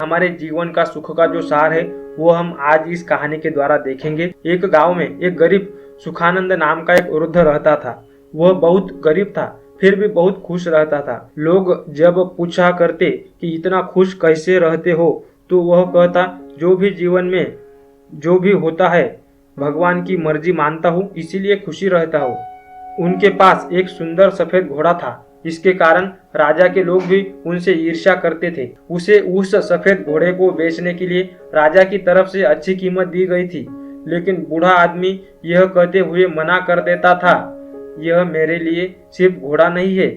हमारे जीवन का सुख का जो सार है वो हम आज इस कहानी के द्वारा देखेंगे। एक गांव में एक गरीब सुखानंद नाम का एक वृद्ध रहता था। वह बहुत गरीब था, फिर भी बहुत खुश रहता था। लोग जब पूछा करते कि इतना खुश कैसे रहते हो, तो वह कहता, जो भी जीवन में जो भी होता है भगवान की मर्जी मानता हूँ, इसीलिए खुशी रहता हूँ। उनके पास एक सुंदर सफेद घोड़ा था, इसके कारण राजा के लोग भी उनसे ईर्ष्या करते थे। उसे उस सफेद घोड़े को बेचने के लिए राजा की तरफ से अच्छी कीमत दी गई थी, लेकिन बूढ़ा आदमी यह कहते हुए मना कर देता था, यह मेरे लिए सिर्फ घोड़ा नहीं है,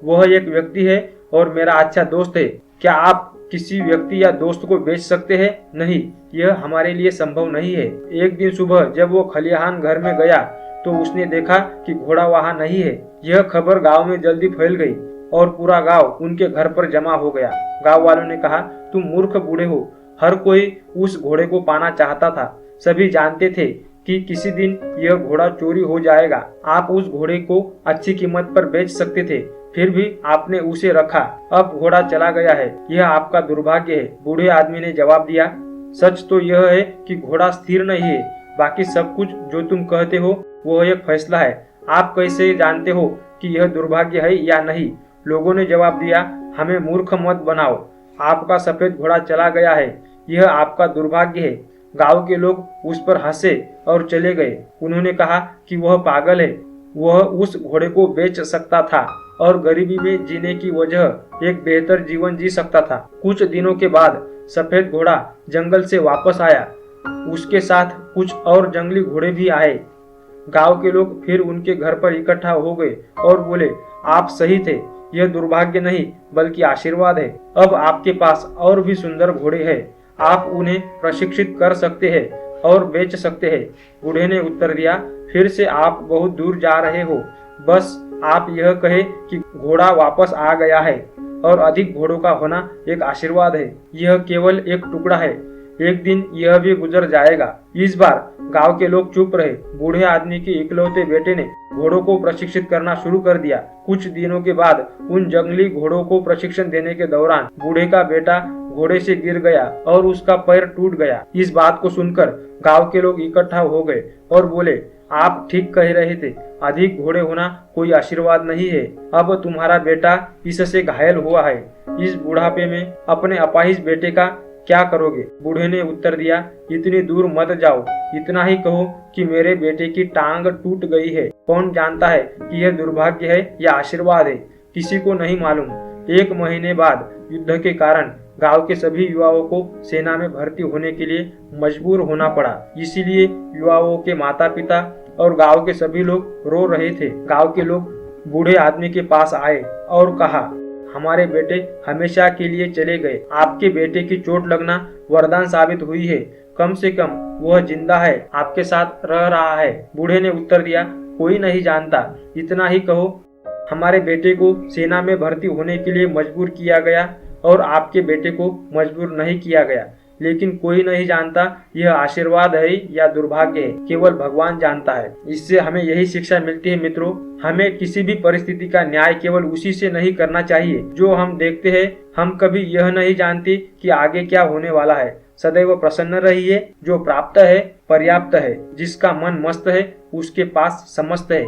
वह एक व्यक्ति है और मेरा अच्छा दोस्त है। क्या आप किसी व्यक्ति या दोस्त को बेच सकते हैं? नहीं, यह हमारे लिए संभव नहीं है। एक दिन सुबह जब वो खलिहान घर में गया तो उसने देखा कि घोड़ा वहां नहीं है। यह खबर गांव में जल्दी फैल गई और पूरा गांव उनके घर पर जमा हो गया। गांव वालों ने कहा, तुम मूर्ख बूढ़े हो, हर कोई उस घोड़े को पाना चाहता था। सभी जानते थे कि किसी दिन यह घोड़ा चोरी हो जाएगा। आप उस घोड़े को अच्छी कीमत पर बेच सकते थे, फिर भी आपने उसे रखा। अब घोड़ा चला गया है, यह आपका दुर्भाग्य है। बूढ़े आदमी ने जवाब दिया, सच तो यह है कि घोड़ा स्थिर नहीं है, बाकी सब कुछ जो तुम कहते हो वह एक फैसला है। आप कैसे जानते हो कि यह दुर्भाग्य है या नहीं? लोगों ने जवाब दिया, हमें मूर्ख मत बनाओ, आपका सफेद घोड़ा चला गया है, यह आपका दुर्भाग्य है। गांव के लोग उस पर हंसे और चले गए। उन्होंने कहा कि वह पागल है, वह उस घोड़े को बेच सकता था और गरीबी में जीने की वजह एक बेहतर जीवन जी सकता था। कुछ दिनों के बाद सफेद घोड़ा जंगल से वापस आया। उसके साथ कुछ और जंगली घोड़े भी आए। गांव के लोग फिर उनके घर पर इकट्ठा हो गए और बोले, आप सही थे, यह दुर्भाग्य नहीं बल्कि आशीर्वाद है। अब आपके पास और भी सुंदर घोड़े हैं, आप उन्हें प्रशिक्षित कर सकते हैं और बेच सकते हैं। बूढ़े ने उत्तर दिया, फिर से आप बहुत दूर जा रहे हो, बस आप यह कहे कि घोड़ा वापस आ गया है और अधिक घोड़ों का होना एक आशीर्वाद है। यह केवल एक टुकड़ा है, एक दिन यह भी गुजर जाएगा। इस बार गांव के लोग चुप रहे। बूढ़े आदमी के इकलौते बेटे ने घोड़ों को प्रशिक्षित करना शुरू कर दिया। कुछ दिनों के बाद उन जंगली घोड़ों को प्रशिक्षण देने के दौरान बूढ़े का बेटा घोड़े से गिर गया और उसका पैर टूट गया। इस बात को सुनकर गांव के लोग इकट्ठा हो गए और बोले, आप ठीक कह रहे थे, अधिक घोड़े होना कोई आशीर्वाद नहीं है। अब तुम्हारा बेटा इससे घायल हुआ है, इस बुढ़ापे में अपने अपाहिज बेटे का क्या करोगे? बूढ़े ने उत्तर दिया, इतनी दूर मत जाओ, इतना ही कहो कि मेरे बेटे की टांग टूट गई है। कौन जानता है कि यह दुर्भाग्य है या आशीर्वाद है? किसी को नहीं मालूम। एक महीने बाद युद्ध के कारण गांव के सभी युवाओं को सेना में भर्ती होने के लिए मजबूर होना पड़ा। इसीलिए युवाओं के माता पिता और गांव के सभी लोग रो रहे थे। गांव के लोग बूढ़े आदमी के पास आए और कहा, हमारे बेटे हमेशा के लिए चले गए, आपके बेटे की चोट लगना वरदान साबित हुई है, कम से कम वह जिंदा है, आपके साथ रह रहा है। बूढ़े ने उत्तर दिया, कोई नहीं जानता, इतना ही कहो हमारे बेटे को सेना में भर्ती होने के लिए मजबूर किया गया और आपके बेटे को मजबूर नहीं किया गया। लेकिन कोई नहीं जानता यह आशीर्वाद है या दुर्भाग्य है, केवल भगवान जानता है। इससे हमें यही शिक्षा मिलती है मित्रों, हमें किसी भी परिस्थिति का न्याय केवल उसी से नहीं करना चाहिए जो हम देखते हैं। हम कभी यह नहीं जानते कि आगे क्या होने वाला है। सदैव प्रसन्न रहिए, जो प्राप्त है पर्याप्त है, जिसका मन मस्त है उसके पास समस्त है।